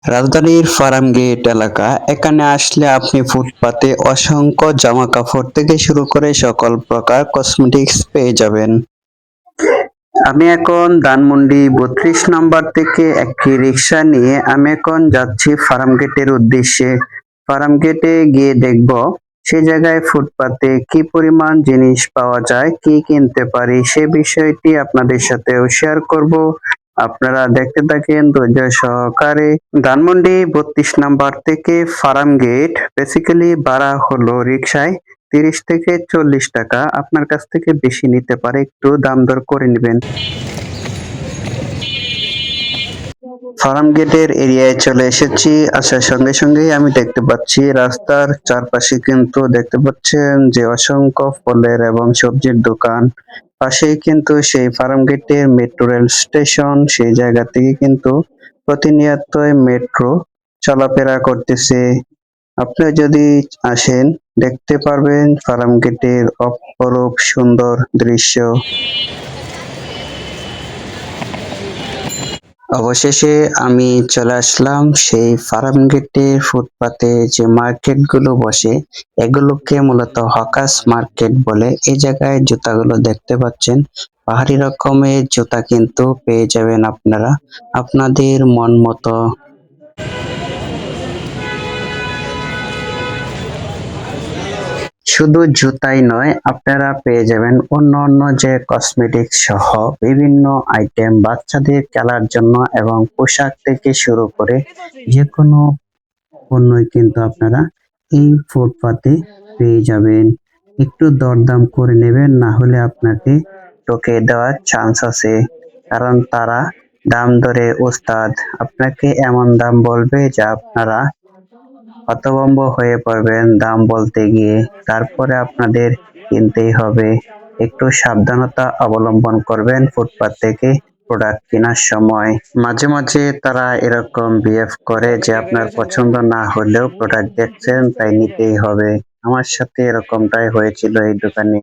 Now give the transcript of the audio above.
রাজধানীর ফার্মগেট এলাকা। এখানে আসলে আপনি ফুটপাতে অসংখ্য জামাকাপড় থেকে শুরু করে সকল প্রকার কসমেটিক্স পেয়ে যাবেন। আমি এখন ধানমন্ডি ৩২ নাম্বার থেকে একটি রিক্সা নিয়ে আমি এখন যাচ্ছি ফার্মগেটের উদ্দেশ্যে। ফার্মগেটে গিয়ে দেখব সে জায়গায় ফুটপাতে কি পরিমাণ জিনিস পাওয়া যায়, কি কিনতে পারি সে বিষয়টি আপনাদের সাথেও শেয়ার করব। আপনারা দেখতে থাকেন ধৈর্য সহকারে। ধানমন্ডি ৩২ নাম্বার থেকে ফার্মগেট বেসিক্যালি ভাড়া হলো রিক্সায় ৩০ থেকে ৪০ টাকা। আপনার কাছ থেকে বেশি নিতে পারে, একটু দাম দর করে নেবেন। ফার্মগেটের এরিয়ায় চলে এসেছি। আসার সঙ্গে সঙ্গেই আমি দেখতে পাচ্ছি রাস্তার চারপাশে কিন্তু দেখতে পাচ্ছেন যে অসংখ্য ফলের এবং সবজির দোকান। পাশেই কিন্তু সেই ফার্মগেটের মেট্রো রেল স্টেশন। সেই জায়গা থেকে কিন্তু প্রতিনিয়তই মেট্রো চলাফেরা করতেছে। আপনি যদি আসেন দেখতে পারবেন ফার্মগেটের অপরূপ সুন্দর দৃশ্য। অবশেষে আমি চলে আসলাম সেই ফার্মগেটের ফুটপাতে যে মার্কেটগুলো বসে, এগুলোকে মূলত হকার্স মার্কেট বলে। এই জায়গায় জুতাগুলো দেখতে পাচ্ছেন, পাহাড়ি রকমের জুতা কিন্তু পেয়ে যাবেন আপনারা আপনাদের মন মতো। শুধু জুতাই নয়, আপনারা পেয়ে যাবেন অন্য যে কসমেটিক্স সহ বিভিন্ন আইটেম বাচ্চাদের খেলার জন্য এবং পোশাক থেকে শুরু করে যে কোনো পণ্যই কিন্তু আপনারা এই ফুটপাতে পেয়ে যাবেন। একটু দরদাম করে নেবেন, না হলে আপনাকে ঠকিয়ে দেওয়ার চান্স আছে। কারণ তারা দাম দরে ওস্তাদ। আপনাকে এমন দাম বলবে যে আপনারা হতভম্ব হয়ে পড়বেন দাম বলতে গিয়ে। তারপরে আপনাদের কিনতেই হবে। একটু সাবধানতা অবলম্বন করবেন ফুটপাত থেকে প্রোডাক্ট কেনার সময়। মাঝে মাঝে তারা এরকম বিহেভ করে যে আপনার পছন্দ না হলেও প্রোডাক্ট দেখছেন তাই নিতেই হবে। আমার সাথে এরকমটাই হয়েছিল এই দোকানে।